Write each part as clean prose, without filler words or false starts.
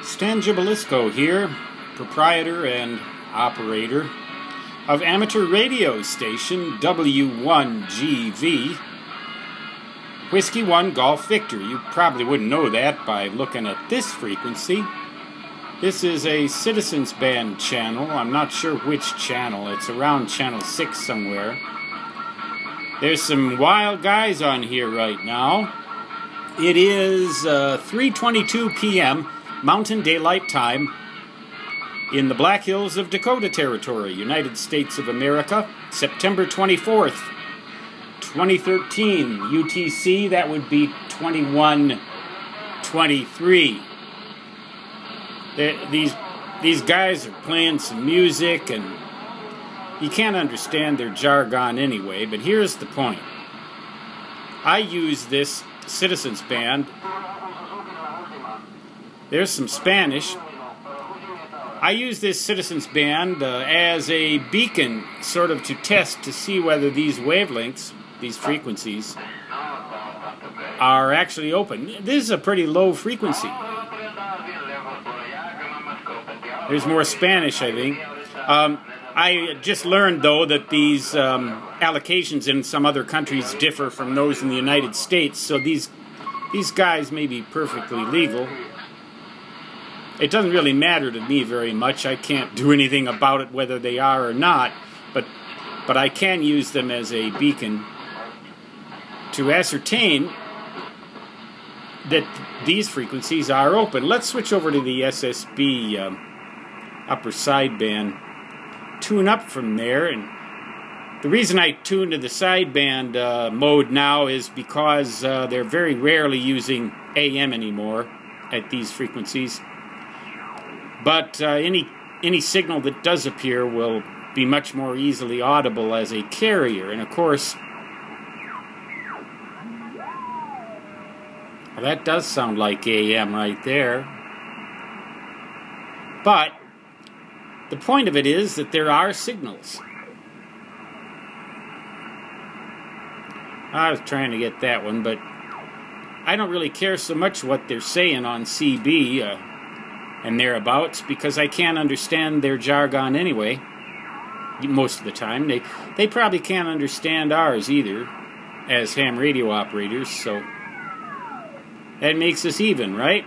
Stan Gibilisco here, proprietor and operator of amateur radio station W1GV, Whiskey 1 Golf Victor. You probably wouldn't know that by looking at this frequency. This is a Citizens Band channel. I'm not sure which channel. It's around channel 6 somewhere. There's some wild guys on here right now. It is 3:22 p.m. Mountain Daylight Time in the Black Hills of Dakota Territory, United States of America, September 24th, 2013. UTC, that would be 21:23. These guys are playing some music, and you can't understand their jargon anyway, but here's the point. I use this Citizens Band. There's some Spanish. I use this Citizens Band as a beacon, sort of to test to see whether these wavelengths, these frequencies, are actually open. This is a pretty low frequency. There's more Spanish, I think. I just learned, though, that these allocations in some other countries differ from those in the United States, so these guys may be perfectly legal. It doesn't really matter to me very much. I can't do anything about it whether they are or not, but I can use them as a beacon to ascertain that these frequencies are open. Let's switch over to the SSB upper sideband. Tune up from there, and the reason I tune to the sideband mode now is because they're very rarely using AM anymore at these frequencies. But any signal that does appear will be much more easily audible as a carrier. And of course, well, that does sound like AM right there. But the point of it is that there are signals. I was trying to get that one, but I don't really care so much what they're saying on CB and thereabouts, because I can't understand their jargon anyway, most of the time. They probably can't understand ours either, as ham radio operators, so that makes us even, right?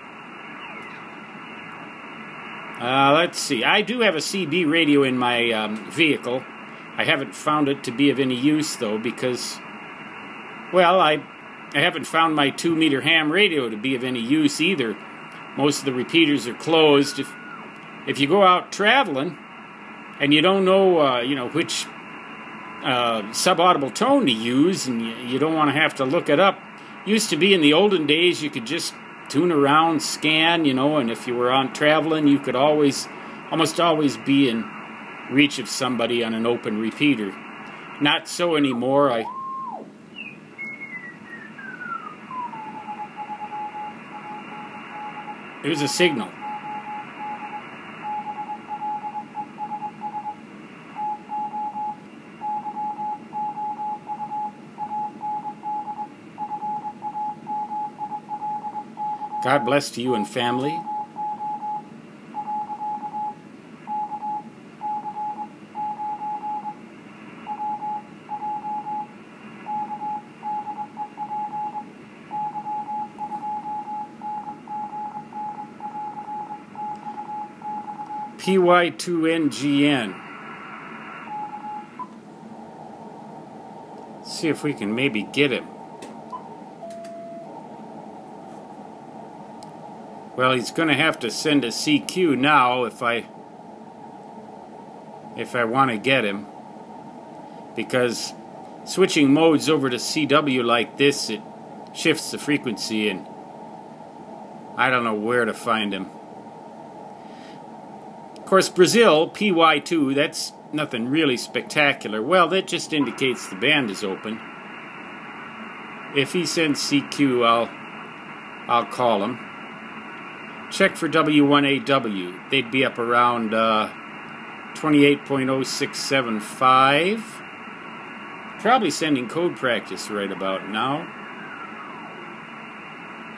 Let's see. I do have a CB radio in my vehicle. I haven't found it to be of any use, though, because, well, I haven't found my 2-meter ham radio to be of any use either. Most of the repeaters are closed. If you go out traveling and you don't know, which subaudible tone to use, and you don't want to have to look it up. Used to be in the olden days you could just tune around, scan, and if you were on traveling, you could almost always be in reach of somebody on an open repeater. Not so anymore. There's a signal. God bless to you and family. PY2NGN. See if we can maybe get him. Well, he's going to have to send a CQ now if I want to get him, because switching modes over to CW like this, it shifts the frequency, and I don't know where to find him. Of course, Brazil, PY2, that's nothing really spectacular. Well, that just indicates the band is open. If he sends CQ, I'll call him. Check for W1AW. They'd be up around 28.0675. Probably sending code practice right about now.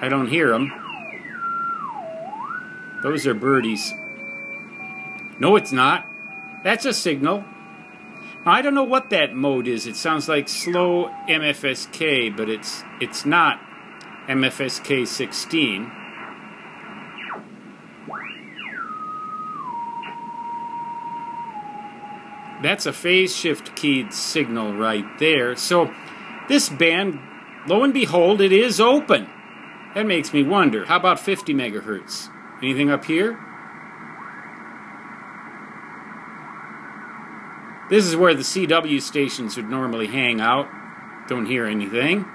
I don't hear them. Those are birdies. No, it's not. That's a signal. Now, I don't know what that mode is. It sounds like slow MFSK, but it's not MFSK 16. That's a phase shift keyed signal right there. So this band, lo and behold, it is open. That makes me wonder. How about 50 megahertz? Anything up here? This is where the CW stations would normally hang out. Don't hear anything.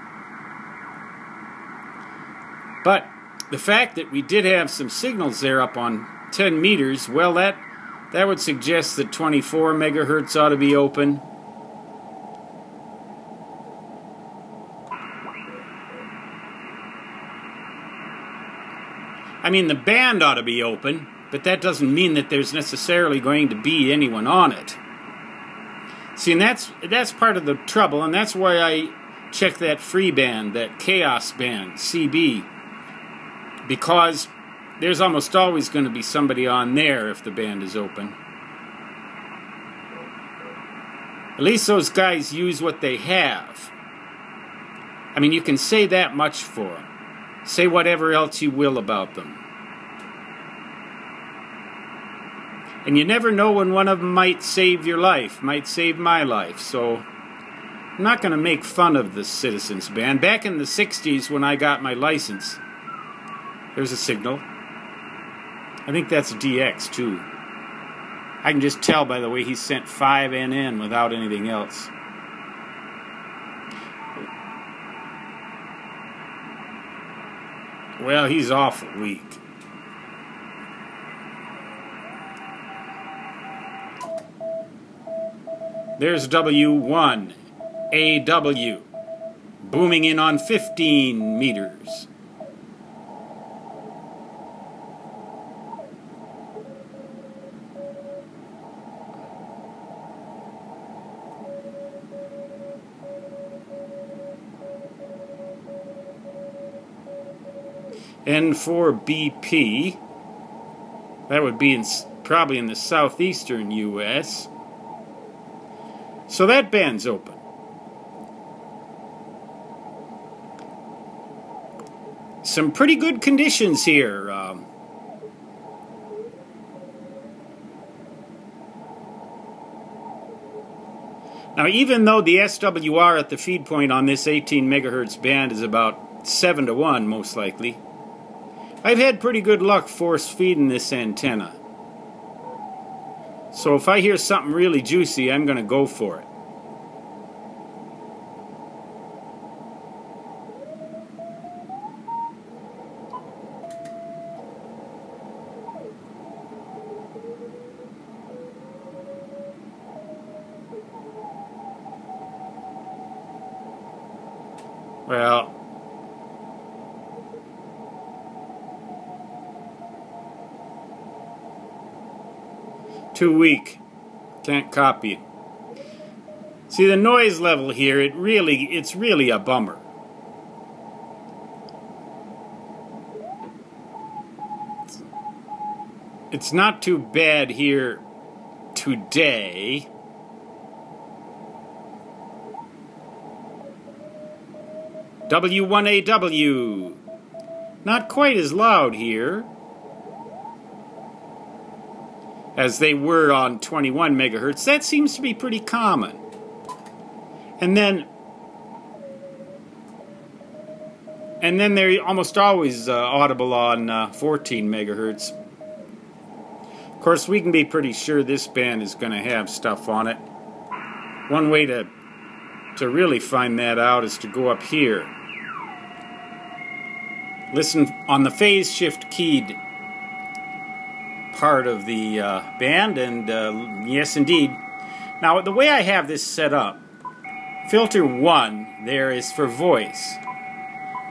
But the fact that we did have some signals there up on 10 meters, well, that would suggest that 24 megahertz ought to be open. I mean, the band ought to be open, but that doesn't mean that there's necessarily going to be anyone on it. See, and that's part of the trouble, and that's why I check that free band, that chaos band, CB, because there's almost always going to be somebody on there if the band is open. At least those guys use what they have. I mean, you can say that much for them. Say whatever else you will about them. And you never know when one of them might save your life, might save my life. So I'm not going to make fun of the Citizens Band. Back in the 60s when I got my license, there's a signal. I think that's DX too. I can just tell by the way he sent 5NN without anything else. Well, he's awful weak. There's W1 AW booming in on 15 meters. N4BP, that would be probably in the southeastern U.S. So that band's open. Some pretty good conditions here. Now, even though the SWR at the feed point on this 18 megahertz band is about 7 to 1, most likely, I've had pretty good luck force feeding this antenna. So if I hear something really juicy, I'm going to go for it. Well, too weak. Can't copy it. See, the noise level here, it's really a bummer. It's not too bad here today. W1AW. Not quite as loud here as they were on 21 megahertz. That seems to be pretty common. And then they're almost always audible on 14 megahertz. Of course, we can be pretty sure this band is going to have stuff on it. One way to really find that out is to go up here. Listen on the phase shift keyed part of the band, and yes indeed. Now the way I have this set up, filter 1 there is for voice.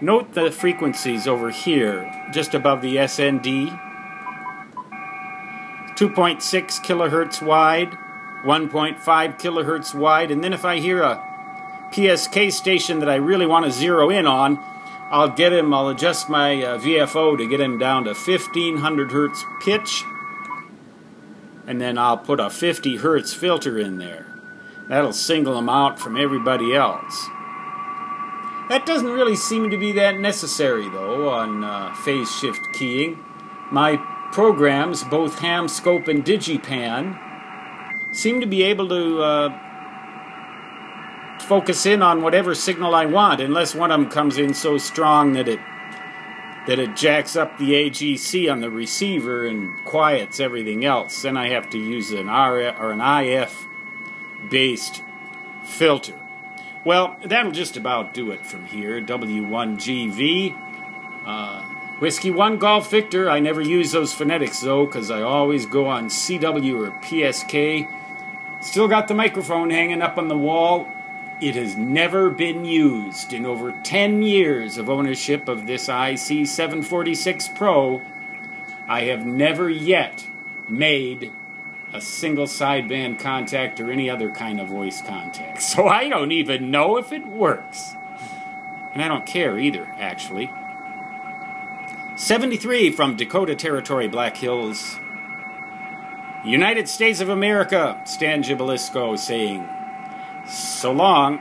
Note the frequencies over here just above the SND. 2.6 kilohertz wide, 1.5 kilohertz wide, and then if I hear a PSK station that I really want to zero in on, I'll adjust my VFO to get him down to 1500 hertz pitch, and then I'll put a 50 hertz filter in there. That'll single him out from everybody else. That doesn't really seem to be that necessary, though, on phase shift keying. My programs, both ham, scope, and digipan, seem to be able to focus in on whatever signal I want, unless one of them comes in so strong that it jacks up the AGC on the receiver and quiets everything else. Then I have to use an RF or an IF-based filter. Well, that'll just about do it from here. W1GV. Whiskey 1 Golf Victor. I never use those phonetics, though, because I always go on CW or PSK. Still got the microphone hanging up on the wall. It has never been used. In over 10 years of ownership of this IC746 Pro, I have never yet made a single sideband contact or any other kind of voice contact. So I don't even know if it works. And I don't care either, actually. 73 from Dakota Territory, Black Hills, United States of America. Stan Gibilisco saying, so long.